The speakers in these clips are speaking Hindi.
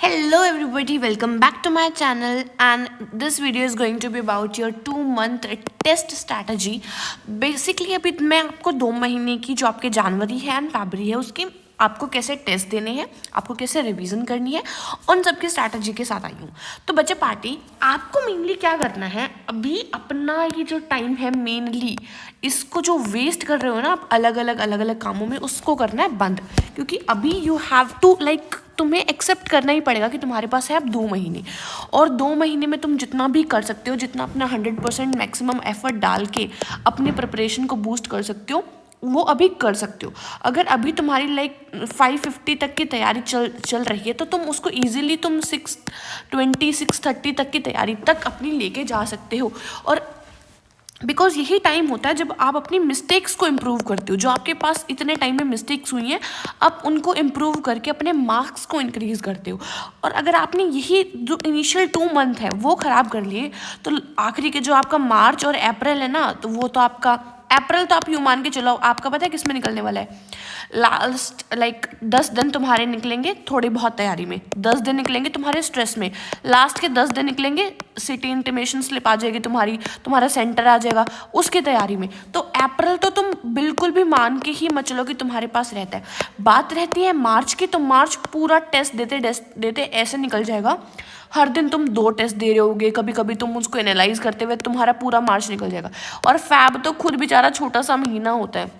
Hello everybody, welcome back to my channel and this video is going to be about your 2 month test strategy. Basically अभी मैं आपको 2 महीने की जो आपके जनवरी है एंड फरवरी है उसके आपको कैसे टेस्ट देने हैं, आपको कैसे रिवीजन करनी है, उन सब की स्ट्रैटेजी के साथ आई हूँ। तो बच्चे पार्टी आपको मेनली क्या करना है, अभी अपना ये जो टाइम है मेनली इसको जो वेस्ट कर रहे हो ना आप अलग अलग कामों में, उसको करना है बंद। क्योंकि अभी यू हैव टू तुम्हें एक्सेप्ट करना ही पड़ेगा कि तुम्हारे पास है अब 2 महीने, और 2 महीने में तुम जितना भी कर सकते हो, जितना अपना 100% मैक्सिमम एफर्ट डाल के अपने प्रिपरेशन को बूस्ट कर सकते हो वो अभी कर सकते हो। अगर अभी तुम्हारी 550 तक की तैयारी चल रही है तो तुम उसको ईजिली तुम 620 630 तक की तैयारी तक अपनी लेके जा सकते हो। और बिकॉज यही टाइम होता है जब आप अपनी मिस्टेक्स को इम्प्रूव करते हो। जो आपके पास इतने टाइम में मिस्टेक्स हुई हैं आप उनको इम्प्रूव करके अपने मार्क्स को इंक्रीज़ करते हो। और अगर आपने यही जो इनिशियल 2 मंथ है वो ख़राब कर लिए तो आखिरी के जो आपका मार्च और अप्रैल है ना, तो वो तो आपका अप्रैल तो आप यूँ मान के चलो आपका पता है किस में निकलने वाला है। लास्ट 10 दिन तुम्हारे निकलेंगे थोड़ी बहुत तैयारी में, 10 दिन निकलेंगे तुम्हारे स्ट्रेस में, लास्ट के 10 दिन निकलेंगे सिटी इंटीमेशन स्लिप आ जाएगी तुम्हारा सेंटर आ जाएगा उसकी तैयारी में। तो अप्रैल तो तुम बिल्कुल भी मान के ही मत चलो कि तुम्हारे पास रहता है। बात रहती है मार्च की, तो मार्च पूरा टेस्ट देते ऐसे निकल जाएगा। हर दिन तुम 2 टेस्ट दे रहे होगे, कभी कभी तुम उसको एनालाइज करते हुए तुम्हारा पूरा मार्च निकल जाएगा। और फैब तो खुद बेचारा छोटा सा महीना होता है।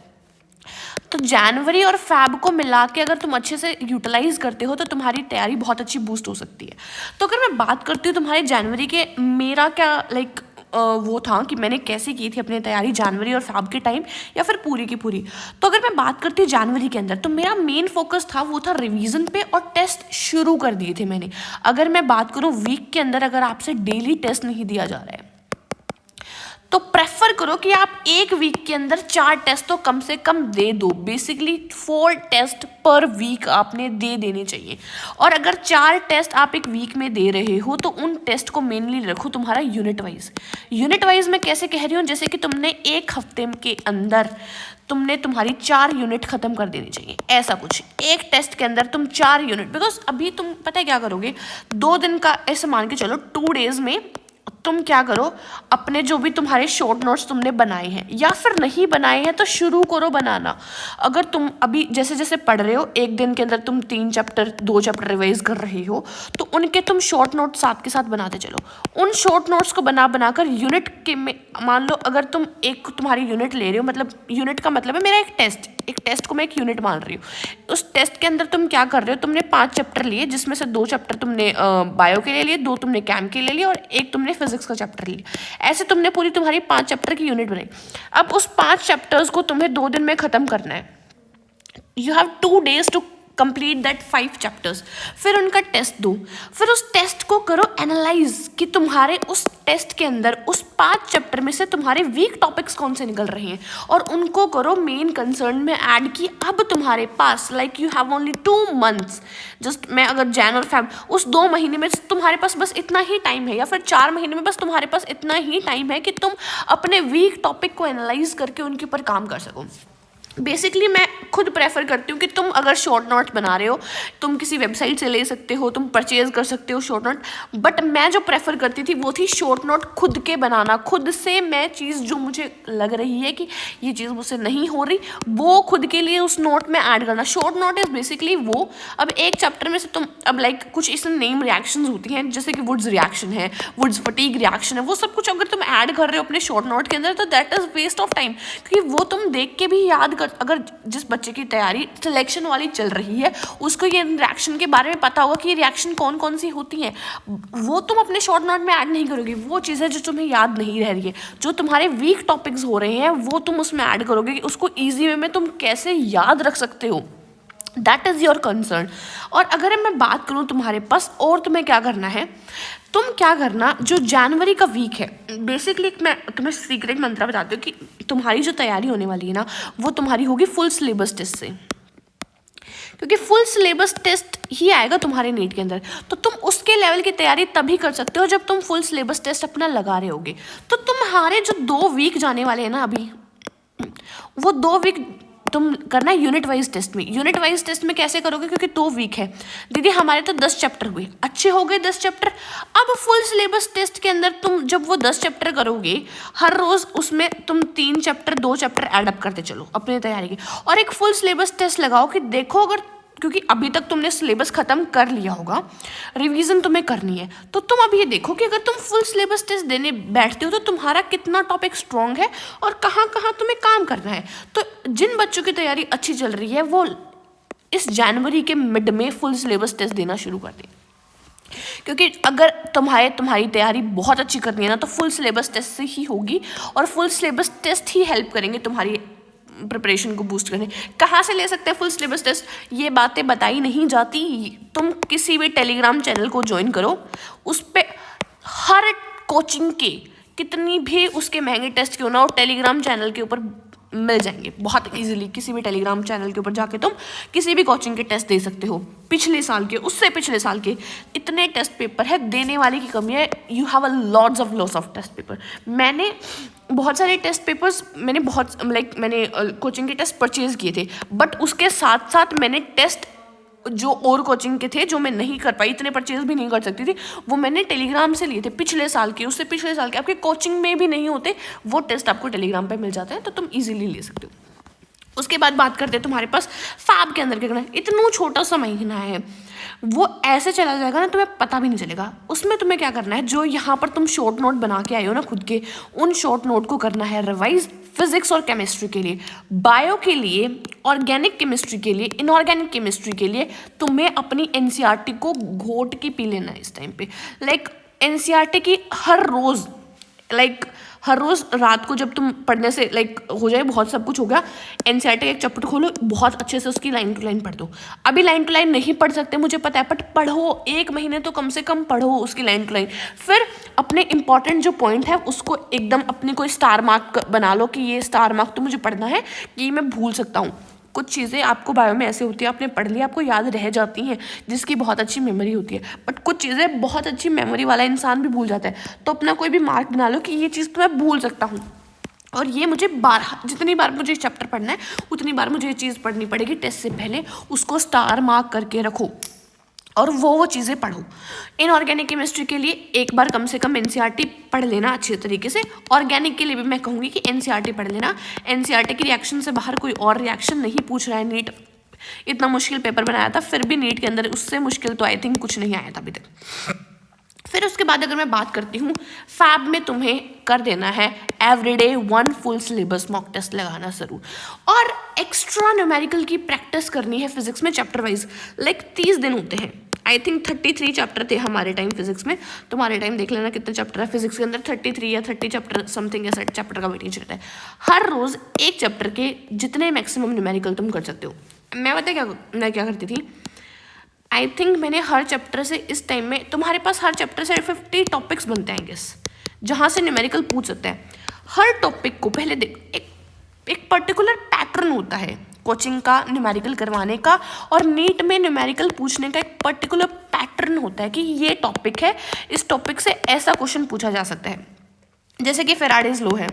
तो जनवरी और फैब को मिला के अगर तुम अच्छे से यूटिलाइज करते हो तो तुम्हारी तैयारी बहुत अच्छी बूस्ट हो सकती है। तो अगर मैं बात करती हूँ तुम्हारे जनवरी के, मेरा क्या वो था कि मैंने कैसे की थी अपनी तैयारी जनवरी और फैब के टाइम या फिर पूरी की पूरी। तो अगर मैं बात करती हूँ जनवरी के अंदर तो मेरा मेन फोकस था वो था रिवीजन पे, और टेस्ट शुरू कर दिए थे मैंने। अगर मैं बात करूँ वीक के अंदर अगर आपसे डेली टेस्ट नहीं दिया जा रहा है तो प्रेफर करो कि आप एक वीक के अंदर 4 टेस्ट तो कम से कम दे दो। बेसिकली 4 टेस्ट पर वीक आपने दे देने चाहिए। और अगर 4 टेस्ट आप एक वीक में दे रहे हो तो उन टेस्ट को मेनली रखो तुम्हारा यूनिट वाइज मैं कैसे कह रही हूँ, जैसे कि तुमने एक हफ्ते के अंदर तुम्हारी 4 यूनिट खत्म कर देनी चाहिए, ऐसा कुछ। एक टेस्ट के अंदर तुम 4 यूनिट, बिकॉज अभी तुम पता है क्या करोगे, 2 दिन का ऐसे मान के चलो 2 डेज में तुम क्या करो, अपने जो भी तुम्हारे शॉर्ट नोट्स तुमने बनाए हैं या फिर नहीं बनाए हैं तो शुरू करो बनाना। अगर तुम अभी जैसे जैसे पढ़ रहे हो एक दिन के अंदर तुम 3 चैप्टर 2 चैप्टर रिवाइज कर रहे हो तो उनके तुम शॉर्ट नोट्स साथ के साथ बनाते चलो। उन शॉर्ट नोट्स को बनाकर यूनिट के में मान लो अगर तुम एक तुम्हारी यूनिट ले रहे हो, मतलब यूनिट का मतलब है मेरा एक टेस्ट को मैं एक यूनिट मान रही हूँ। उस टेस्ट के अंदर तुम क्या कर रहे हो, तुमने 5 चैप्टर लिए जिसमें से 2 चैप्टर तुमने बायो के ले लिए, 2 तुमने कैम के ले लिए और एक तुमने फिजिक्स का चैप्टर लिया। ऐसे तुमने पूरी तुम्हारी 5 चैप्टर की यूनिट बनाई। अब उस 5 चैप्टर्स को तुम्हें 2 दिन में खत्म करना है। You have 2 days to complete that 5 chapters. फिर उनका टेस्ट दो, फिर उस टेस्ट को करो एनालाइज कि तुम्हारे उस टेस्ट के अंदर उस 5 चैप्टर में से तुम्हारे वीक टॉपिक्स कौन से निकल रहे हैं और उनको करो मेन कंसर्न में ऐड कि अब तुम्हारे पास you have only 2 months। Just मैं अगर जैन और फैब उस 2 महीने में तुम्हारे पास बस इतना ही टाइम है, या फिर 4 महीने में बस तुम्हारे पास इतना ही टाइम है कि तुम अपने वीक टॉपिक को एनालाइज करके उनके ऊपर काम कर सको। बेसिकली मैं खुद प्रेफर करती हूँ कि तुम अगर शॉर्ट नोट बना रहे हो तुम किसी वेबसाइट से ले सकते हो, तुम परचेज कर सकते हो शॉर्ट नोट। बट मैं जो प्रेफर करती थी वो थी शॉर्ट नोट खुद के बनाना, खुद से मैं चीज़ जो मुझे लग रही है कि ये चीज़ मुझसे नहीं हो रही वो खुद के लिए उस नोट में ऐड करना। शॉर्ट नोट इज़ बेसिकली वो, अब एक चैप्टर में से तुम अब कुछ इस नेम रिएक्शंस होती हैं जैसे कि वुड्स रिएक्शन है, वुड्स फटीग रिएक्शन है, वो सब कुछ अगर तुम ऐड कर रहे हो अपने शॉर्ट नोट के अंदर तो that is waste of time. क्योंकि वो तुम देख के भी याद अगर जिस बच्चे की तैयारी सिलेक्शन वाली चल रही है उसको ये रिएक्शन के बारे में पता होगा कि ये रिएक्शन कौन कौन सी होती हैं, वो तुम अपने शॉर्ट नोट में ऐड नहीं करोगे। वो चीज़ें जो तुम्हें याद नहीं रह रही है, जो तुम्हारे वीक टॉपिक्स हो रहे हैं वो तुम उसमें ऐड करोगे कि उसको ईजी वे में तुम कैसे याद रख सकते हो। That is your concern. और अगर मैं बात करूँ तुम्हारे पास और तुम्हें क्या करना है, तुम क्या करना, जो जनवरी का वीक है बेसिकली मैं तुम्हें सीक्रेट मंत्र बताती हूँ कि तुम्हारी जो तैयारी होने वाली है ना वो तुम्हारी होगी फुल सिलेबस टेस्ट से। क्योंकि फुल सिलेबस टेस्ट ही आएगा तुम्हारे नीट के अंदर, तो तुम उसके लेवल की तैयारी तभी कर सकते हो जब तुम फुल सिलेबस टेस्ट अपना लगा रहे होगे। तो तुम्हारे जो 2 वीक जाने वाले हैं ना अभी, वो 2 वीक तुम करना है यूनिट वाइज टेस्ट में। यूनिट वाइज टेस्ट में कैसे करोगे, क्योंकि 2 वीक है दीदी हमारे, तो 10 चैप्टर हुए, अच्छे हो गए 10 चैप्टर। अब फुल सिलेबस टेस्ट के अंदर तुम जब वो 10 चैप्टर करोगे, हर रोज उसमें तुम 3 चैप्टर 2 चैप्टर एडअप करते चलो अपनी तैयारी के, और एक फुल सिलेबस टेस्ट लगाओ कि देखो, अगर क्योंकि अभी तक तुमने सिलेबस खत्म कर लिया होगा, रिवीजन तुम्हें करनी है, तो तुम अब ये देखो कि अगर तुम फुल सिलेबस टेस्ट देने बैठते हो तो तुम्हारा कितना टॉपिक स्ट्रॉन्ग है और कहाँ कहाँ तुम्हें काम करना है। तो जिन बच्चों की तैयारी अच्छी चल रही है वो इस जनवरी के मिड में फुल सिलेबस टेस्ट देना शुरू कर दें, क्योंकि अगर तुम्हारी तैयारी बहुत अच्छी करनी है ना, तो फुल सिलेबस टेस्ट से ही होगी, और फुल सिलेबस टेस्ट ही हेल्प करेंगे तुम्हारी प्रिपरेशन को बूस्ट करने। कहाँ से ले सकते हैं फुल सिलेबस टेस्ट, ये बातें बताई नहीं जाती। तुम किसी भी टेलीग्राम चैनल को ज्वाइन करो, उस पर हर कोचिंग के कितनी भी उसके महंगे टेस्ट क्यों ना हो, टेलीग्राम चैनल के ऊपर मिल जाएंगे बहुत इजीली। किसी भी टेलीग्राम चैनल के ऊपर जाके तुम किसी भी कोचिंग के टेस्ट दे सकते हो, पिछले साल के, उससे पिछले साल के, इतने टेस्ट पेपर है, देने वाले की कमी है। You have a lots of test paper. मैंने बहुत सारे टेस्ट पेपर्स मैंने कोचिंग के टेस्ट परचेज किए थे, बट उसके साथ साथ मैंने टेस्ट जो और कोचिंग के थे जो मैं नहीं कर पाई, इतने परचेज भी नहीं कर सकती थी, वो मैंने टेलीग्राम से लिए थे पिछले साल के, उससे पिछले साल के। आपके कोचिंग में भी नहीं होते वो टेस्ट, आपको टेलीग्राम पे मिल जाते हैं, तो तुम इजीली ले सकते हो। उसके बाद बात करते हैं तुम्हारे पास फैब के अंदर क्या करना है। इतना छोटा सा महीना है, वो ऐसे चला जाएगा ना, तुम्हें पता भी नहीं चलेगा। उसमें तुम्हें क्या करना है, जो यहाँ पर तुम शॉर्ट नोट बना के आए हो ना खुद के, उन शॉर्ट नोट को करना है रिवाइज। फिजिक्स और केमिस्ट्री के लिए, बायो के लिए, ऑर्गेनिक केमिस्ट्री के लिए, इनऑर्गेनिक केमिस्ट्री के लिए तुम्हें अपनी एनसीईआरटी को घोट के पी लेना है इस टाइम पे। एनसीईआरटी की हर रोज़ रात को जब तुम पढ़ने से हो जाए, बहुत सब कुछ हो गया, एनसीईआरटी का एक चैप्टर खोलो, बहुत अच्छे से उसकी लाइन टू लाइन पढ़ दो। अभी लाइन टू लाइन नहीं पढ़ सकते मुझे पता है, बट पढ़ो, 1 महीने तो कम से कम पढ़ो उसकी लाइन टू लाइन। फिर अपने इंपॉर्टेंट जो पॉइंट है उसको एकदम अपनी कोई स्टार मार्क बना लो कि ये स्टार मार्क तो मुझे पढ़ना है, कि मैं भूल सकता हूँ। कुछ चीज़ें आपको बायो में ऐसे होती है, आपने पढ़ लिया, आपको याद रह जाती हैं, जिसकी बहुत अच्छी मेमोरी होती है, बट कुछ चीज़ें बहुत अच्छी मेमोरी वाला इंसान भी भूल जाता है। तो अपना कोई भी मार्क बना लो कि ये चीज़ तो मैं भूल सकता हूँ, और ये मुझे जितनी बार मुझे चैप्टर पढ़ना है उतनी बार मुझे ये चीज़ पढ़नी पड़ेगी टेस्ट से पहले। उसको स्टार मार्क करके रखो और वो चीज़ें पढ़ो। इनऑर्गेनिक केमिस्ट्री के लिए एक बार कम से कम एनसीईआरटी पढ़ लेना अच्छे तरीके से। ऑर्गेनिक के लिए भी मैं कहूँगी कि एनसीईआरटी पढ़ लेना। एनसीईआरटी की रिएक्शन से बाहर कोई और रिएक्शन नहीं पूछ रहा है। नीट इतना मुश्किल पेपर बनाया था, फिर भी नीट के अंदर उससे मुश्किल तो आई थिंक कुछ नहीं आया था अभी तक। फिर उसके बाद अगर मैं बात करती हूँ, फैब में तुम्हें कर देना है everyday 1 full syllabus mock test लगाना ज़रूर, और एक्स्ट्रा न्यूमेरिकल की प्रैक्टिस करनी है फिजिक्स में चैप्टर वाइज। 30 दिन होते हैं, आई थिंक 33 चैप्टर थे हमारे टाइम फिजिक्स में। तुम्हारे टाइम देख लेना कितने चैप्टर है फिजिक्स के अंदर, 33 या 30 चैप्टर समथिंग ऐसा चैप्टर का वेटेज रहता है। हर रोज़ एक चैप्टर के जितने मैक्सिमम न्यूमेरिकल तुम कर सकते हो। मैं क्या करती थी, आई थिंक मैंने हर चैप्टर से इस टाइम में, तुम्हारे पास हर चैप्टर से 50 टॉपिक्स बनते हैं गेस, जहाँ से न्यूमेरिकल पूछ सकते हैं। हर टॉपिक को पहले एक पर्टिकुलर पैटर्न होता है कोचिंग का न्यूमेरिकल करवाने का, और नीट में न्यूमेरिकल पूछने का एक पर्टिकुलर पैटर्न होता है कि ये टॉपिक है, इस टॉपिक से ऐसा क्वेश्चन पूछा जा सकता है। जैसे कि फेराडेज लॉ है,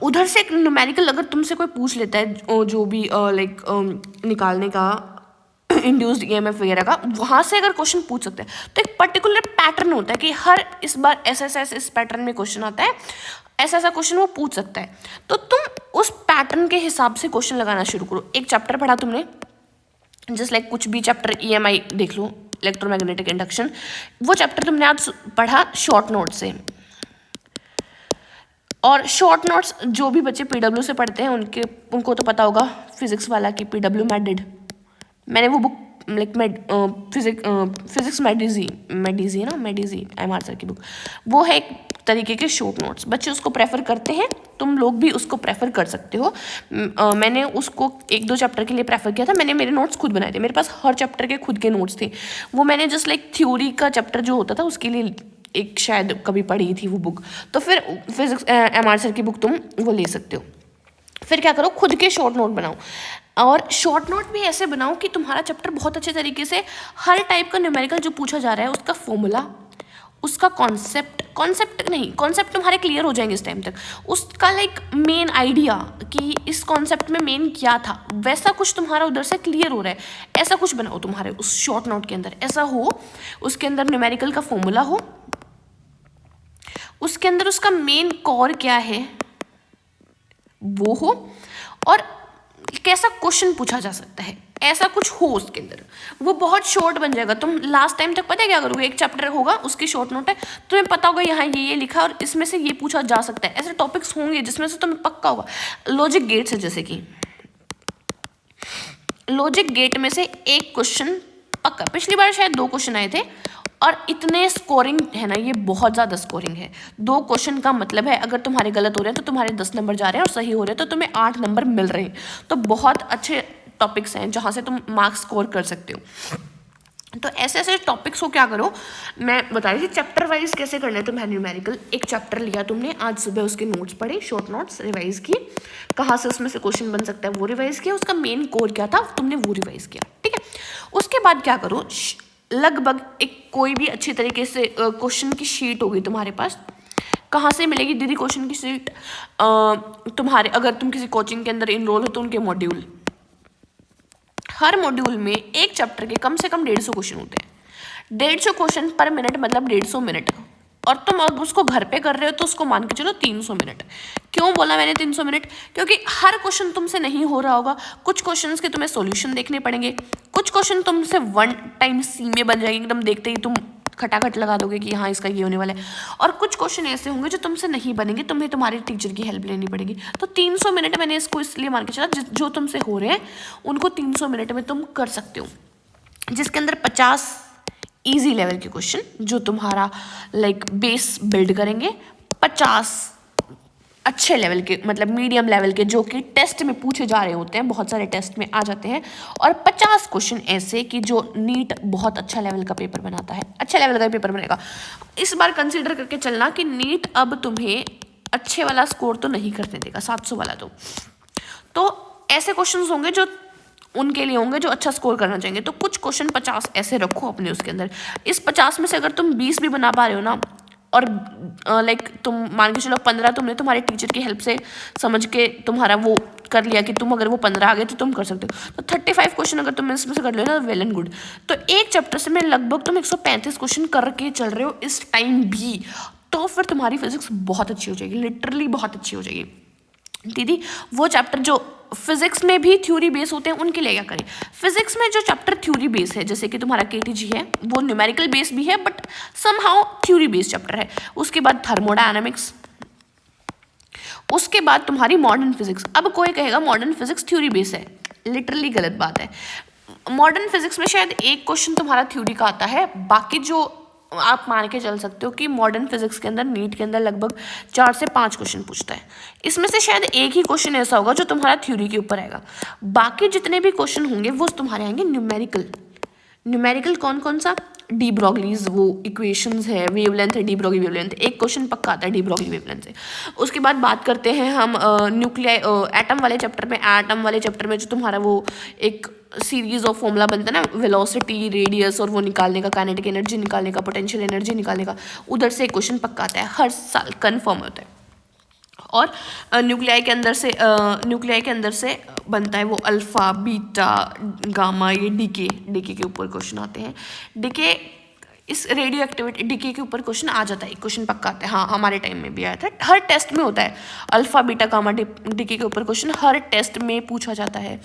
उधर से एक न्यूमेरिकल अगर तुमसे कोई पूछ लेता है जो भी निकालने का इंड्यूस्ड ईएमएफ वगैरह का, वहाँ से अगर क्वेश्चन पूछ सकते हैं, तो एक पर्टिकुलर पैटर्न होता है कि हर इस बार ऐसा इस पैटर्न में क्वेश्चन आता है, ऐसा क्वेश्चन वो पूछ सकता है। तो तुम उस पैटर्न के हिसाब से क्वेश्चन लगाना शुरू करो। एक चैप्टर पढ़ा तुमने, जस्ट कुछ भी चैप्टर EMI देख लो, इलेक्ट्रोमैग्नेटिक इंडक्शन, वो चैप्टर तुमने आज पढ़ा शॉर्ट नोट से। और शॉर्ट नोट्स जो भी बच्चे PW से पढ़ते हैं उनको तो पता होगा फिजिक्स वाला कि PW मैडिड, मैंने वो बुक फिजिक्स मेडिजी MR सर की बुक, वो है एक तरीके के शॉर्ट नोट्स। बच्चे उसको प्रेफर करते हैं, तुम लोग भी उसको प्रेफर कर सकते हो। मैंने उसको 1-2 चैप्टर के लिए प्रेफर किया था। मैंने मेरे नोट्स खुद बनाए थे, मेरे पास हर चैप्टर के खुद के नोट्स थे। वो मैंने जस्ट थ्योरी का चैप्टर जो होता था उसके लिए एक शायद कभी पढ़ी थी वो बुक, तो फिर फिजिक्स MR सर की बुक तुम वो ले सकते हो। फिर क्या करो, खुद के शॉर्ट नोट बनाओ, और शॉर्ट नोट भी ऐसे बनाओ कि तुम्हारा चैप्टर बहुत अच्छे तरीके से हर टाइप का न्यूमेरिकल जो पूछा जा रहा है उसका फॉर्मूला, उसका कॉन्सेप्ट नहीं, कॉन्सेप्ट तुम्हारे क्लियर हो जाएंगे इस टाइम तक, उसका लाइक मेन आइडिया कि इस कॉन्सेप्ट में मेन क्या था, वैसा कुछ तुम्हारा उधर से क्लियर हो रहा है, ऐसा कुछ बनाओ तुम्हारे उस शॉर्ट नोट के अंदर, ऐसा हो उसके अंदर न्यूमेरिकल का फॉर्मूला हो, उसके अंदर उसका मेन कोर क्या है वो हो, और कैसा क्वेश्चन पूछा जा सकता है, ऐसा कुछ हो उसके अंदर, वो बहुत शॉर्ट बन जाएगा। तुम लास्ट टाइम तक पता है क्या करोगे, एक चैप्टर होगा उसकी शॉर्ट नोट है, तुम्हें पता होगा यहाँ ये लिखा और इसमें से ये पूछा जा सकता है, ऐसे टॉपिक्स होंगे जिसमें से तुम्हें पक्का होगा। लॉजिक गेट्स है, जैसे कि लॉजिक गेट में से एक क्वेश्चन पक्का, पिछली बार शायद 2 क्वेश्चन आए थे और इतने स्कोरिंग है ना, ये बहुत ज़्यादा स्कोरिंग है। 2 क्वेश्चन का मतलब है अगर तुम्हारे गलत हो रहे हैं तो तुम्हारे 10 नंबर जा रहे हैं और सही हो रहे हैं तो तुम्हें 8 नंबर मिल रहे हैं। तो बहुत अच्छे टॉपिक्स हैं जहाँ से तुम मार्क्स स्कोर कर सकते हो। तो ऐसे ऐसे टॉपिक्स को क्या करो, मैं बता रही थी चैप्टर वाइज कैसे करना है तुम्हें न्यूमेरिकल। एक चैप्टर लिया तुमने, आज सुबह उसके नोट्स पढ़े, शॉर्ट नोट्स रिवाइज किए, कहाँ से उसमें से क्वेश्चन बन सकता है वो रिवाइज किया, उसका मेन कोर क्या था तुमने वो रिवाइज किया, ठीक है। उसके बाद क्या करो, लगभग एक कोई भी अच्छी तरीके से क्वेश्चन की शीट होगी तुम्हारे पास। कहाँ से मिलेगी दीदी क्वेश्चन की शीट? तुम्हारे अगर तुम किसी कोचिंग के अंदर इनरोल हो तो उनके मॉड्यूल, हर मॉड्यूल में एक चैप्टर के कम से कम 150 क्वेश्चन होते हैं। 150 क्वेश्चन पर मिनट मतलब 150 मिनट, और तुम अब उसको घर पे कर रहे हो तो उसको मान के चलो 300 मिनट। क्यों बोला मैंने 300 मिनट? क्योंकि हर क्वेश्चन तुमसे नहीं हो रहा होगा, कुछ क्वेश्चंस के तुम्हें सॉल्यूशन देखने पड़ेंगे, कुछ क्वेश्चन तुमसे वन टाइम सी में बन जाएंगे, एकदम देखते ही तुम खटाखट लगा दोगे कि हाँ इसका ये होने वाला है, और कुछ क्वेश्चन ऐसे होंगे जो तुमसे नहीं बनेंगे, तुम्हें तुम्हारे टीचर की हेल्प लेनी पड़ेगी। तो 300 मिनट मैंने इसको इसलिए मान के चला जो तुमसे हो रहे हैं उनको 300 मिनट में तुम कर सकते हो, जिसके अंदर 50 इजी लेवल के क्वेश्चन जो तुम्हारा लाइक बेस बिल्ड करेंगे, 50 अच्छे लेवल के मतलब मीडियम लेवल के जो कि टेस्ट में पूछे जा रहे होते हैं, बहुत सारे टेस्ट में आ जाते हैं, और 50 क्वेश्चन ऐसे कि जो नीट बहुत अच्छा लेवल का पेपर बनाता है, अच्छा लेवल का पेपर बनेगा। इस बार कंसीडर करके चलना कि नीट अब तुम्हें अच्छे वाला स्कोर तो नहीं करने देगा, 700 वाला। तो ऐसे क्वेश्चन होंगे जो उनके लिए होंगे जो अच्छा स्कोर करना चाहेंगे। तो कुछ क्वेश्चन 50 ऐसे रखो अपने उसके अंदर। इस 50 में से अगर तुम 20 भी बना पा रहे हो ना, और लाइक तुम मान के चलो 15 तुमने तुम्हारे टीचर की हेल्प से समझ के तुम्हारा वो कर लिया कि तुम अगर वो 15 आ गए तो तुम कर सकते हो, तो 35 क्वेश्चन अगर तुम इसमें से कर लो ना, वेल एंड गुड। तो एक चैप्टर से में लगभग तुम 135 क्वेश्चन करके चल रहे हो इस टाइम भी, तो फिर तुम्हारी फिजिक्स बहुत अच्छी हो जाएगी, लिटरली बहुत अच्छी हो जाएगी। दीदी वो चैप्टर जो फिजिक्स में भी थ्योरी बेस होते हैं उनके लिए क्या करें? फिजिक्स में जो चैप्टर थ्योरी बेस है, जैसे कि तुम्हारा केटीजी है, वो न्यूमेरिकल बेस भी है but somehow theory base chapter है। उसके बाद थर्मोडायनामिक्स, उसके बाद तुम्हारी मॉडर्न फिजिक्स। अब कोई कहेगा मॉडर्न फिजिक्स थ्योरी बेस है, लिटरली गलत बात है। मॉडर्न फिजिक्स में शायद एक क्वेश्चन तुम्हारा थ्योरी का आता है, बाकी जो आप मान के चल सकते हो कि मॉडर्न फिजिक्स के अंदर नीट के अंदर लगभग 4 से 5 क्वेश्चन पूछता है, इसमें से शायद एक ही क्वेश्चन ऐसा होगा जो तुम्हारा थ्योरी के ऊपर आएगा। बाकी जितने भी क्वेश्चन होंगे वो तुम्हारे आएंगे न्यूमेरिकल। न्यूमेरिकल कौन कौन सा? डी ब्रॉगलीज वो इक्वेशंस है, वेवलेंथ है, डी ब्रॉगली वेवलेंथ, एक क्वेश्चन पक्का आता है डी ब्रॉगली वेवलेंथ से। उसके बाद बात करते हैं हम न्यूक्लियाई एटम वाले चैप्टर में। एटम वाले चैप्टर में जो तुम्हारा वो एक सीरीज ऑफ फॉर्मूला बनता है ना, वेलोसिटी, रेडियस, और वो निकालने का, काइनेटिक एनर्जी निकालने का, पोटेंशियल एनर्जी निकालने का, उधर से एक क्वेश्चन पक्का आता है, हर साल कन्फर्म होता है। और न्यूक्लियाई के अंदर से बनता है वो अल्फा, बीटा, गामा, ये डीके के ऊपर क्वेश्चन आते हैं। डीके इस रेडियो एक्टिविटी डीके के ऊपर क्वेश्चन आ जाता है, क्वेश्चन पक्का आता है। हाँ, हमारे टाइम में भी आया था, हर टेस्ट में होता है। अल्फा, बीटा, गामा, डीके के ऊपर क्वेश्चन हर टेस्ट में पूछा जाता है।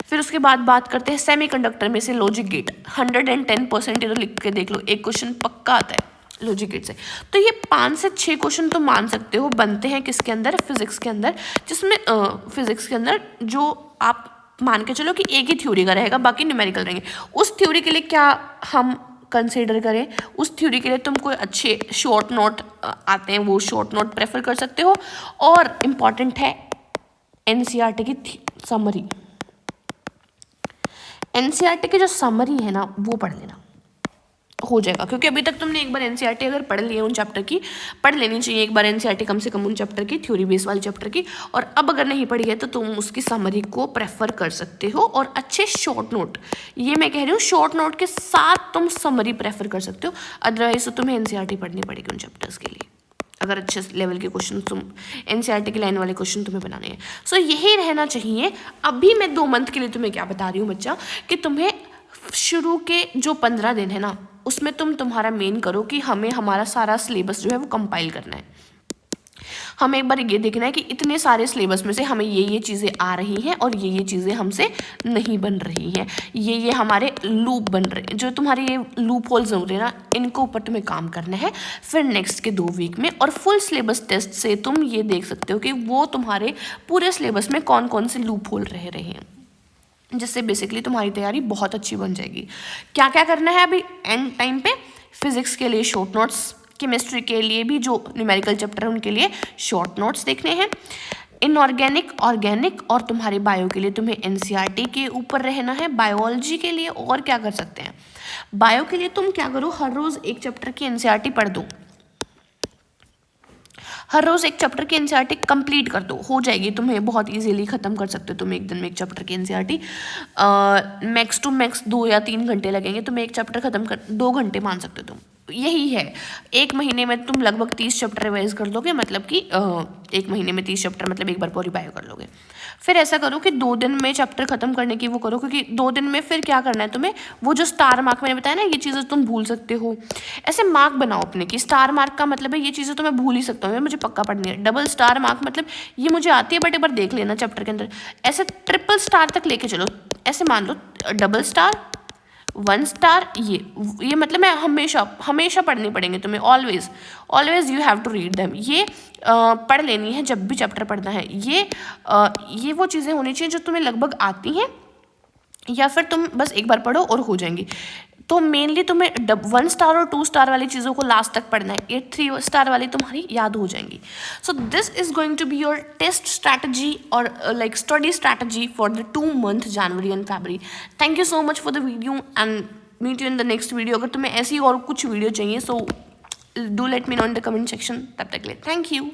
फिर उसके बाद बात करते हैं सेमीकंडक्टर में से लॉजिक गेट। 110% इधर लिख के देख लो, एक क्वेश्चन पक्का आता है लॉजिक गेट से। तो ये 5 से 6 क्वेश्चन तो मान सकते हो बनते हैं किसके अंदर? फिजिक्स के अंदर, जिसमें फिजिक्स के अंदर जो आप मान के चलो कि एक ही थ्योरी का रहेगा, बाकी न्यूमेरिकल रहेंगे। उस थ्योरी के लिए क्या हम कंसीडर करें? उस थ्योरी के लिए तुम कोई अच्छे शॉर्ट नोट आते हैं, वो शॉर्ट नोट प्रेफर कर सकते हो। और इम्पॉर्टेंट है एनसीईआरटी की समरी। एनसीईआरटी की जो समरी है ना वो पढ़ लेना, हो जाएगा, क्योंकि अभी तक तुमने एक बार एनसीईआरटी अगर पढ़ ली है उन चैप्टर की, पढ़ लेनी चाहिए एक बार एनसीईआरटी कम से कम उन चैप्टर की, थ्योरी बेस वाले चैप्टर की। और अब अगर नहीं पढ़ी है तो तुम उसकी समरी को प्रेफर कर सकते हो, और अच्छे शॉर्ट नोट, ये मैं कह रही हूँ, शॉर्ट नोट के साथ तुम समरी प्रेफर कर सकते हो। अदरवाइज तो तुम्हें एनसीईआरटी पढ़नी पड़ेगी उन चैप्टर्स के लिए, अगर अच्छे लेवल के क्वेश्चन तुम एनसीईआरटी की लाइन वाले क्वेश्चन तुम्हें बनाने हैं। सो यही रहना चाहिए। अभी मैं 2 मंथ के लिए तुम्हें क्या बता रही हूँ बच्चा, कि तुम्हें शुरू के जो 15 दिन है ना, उसमें तुम्हारा मेन करो कि हमें हमारा सारा सिलेबस जो है वो कंपाइल करना है। हमें एक बार ये देखना है कि इतने सारे सिलेबस में से हमें ये चीज़ें आ रही हैं और ये चीज़ें हमसे नहीं बन रही हैं, ये हमारे लूप बन रहे हैं, जो तुम्हारे ये लूप होल्स हो रहे हैं ना, इनको ऊपर तुम्हें काम करना है। फिर नेक्स्ट के 2 वीक में और फुल सिलेबस टेस्ट से तुम ये देख सकते हो कि वो तुम्हारे पूरे सिलेबस में कौन कौन से लूप होल रह रहे हैं, जिससे बेसिकली तुम्हारी तैयारी बहुत अच्छी बन जाएगी। क्या क्या करना है अभी एंड टाइम पे? फिजिक्स के लिए शॉर्ट नोट्स, केमिस्ट्री के लिए भी जो न्यूमेरिकल चैप्टर है उनके लिए शॉर्ट नोट्स देखने हैं, इनऑर्गेनिक, ऑर्गेनिक और तुम्हारे बायो के लिए तुम्हें एनसीईआरटी के ऊपर रहना है। बायोलॉजी के लिए और क्या कर सकते हैं? बायो के लिए तुम क्या करो, हर रोज़ एक चैप्टर की एनसीईआरटी पढ़ दो, हर रोज़ एक चैप्टर की एनसीईआरटी कंप्लीट कर दो, हो जाएगी, तुम्हें बहुत इजीली ख़त्म कर सकते हो तुम एक दिन में एक चैप्टर की एनसीईआरटी। मैक्स टू मैक्स 2 या 3 घंटे लगेंगे तुम्हें एक चैप्टर ख़त्म कर, 2 घंटे मान सकते हो तुम, यही है। एक महीने में तुम लगभग 30 चैप्टर रिवाइज कर दोगे, मतलब कि एक महीने में 30 चैप्टर मतलब एक बार पूरी बायो कर लोगे। फिर ऐसा करो कि 2 दिन में चैप्टर खत्म करने की वो करो, क्योंकि 2 दिन में फिर क्या करना है तुम्हें, वो जो स्टार मार्क मैंने बताया ना, ये चीज़ें तुम भूल सकते हो, ऐसे मार्क बनाओ अपने कि स्टार मार्क का मतलब है ये चीज़ें तो मैं भूल ही सकता हूँ, मुझे पक्का पढ़नी है। डबल स्टार मार्क मतलब ये मुझे आती है बट एक बार देख लेना चैप्टर के अंदर, ऐसे ट्रिपल स्टार तक लेके चलो, ऐसे मान लो डबल स्टार, 1 स्टार, ये मतलब मैं हमेशा पढ़नी पड़ेंगे तुम्हें, always you have to read them. ये पढ़ लेनी है जब भी चैप्टर पढ़ना है। ये वो चीज़ें होनी चाहिए जो तुम्हें लगभग आती हैं, या फिर तुम बस एक बार पढ़ो और हो जाएंगी। तो मेनली तुम्हें 1 स्टार और 2 स्टार वाली चीज़ों को लास्ट तक पढ़ना है, 3 स्टार वाली तुम्हारी याद हो जाएंगी। So this is going to be your test strategy और like study strategy for the 2 month January and February. Thank you so much for the video and meet you in the next video. अगर तुम्हें ऐसी और कुछ वीडियो चाहिए so do let me know in the comment section. तब तक के लिए थैंक यू।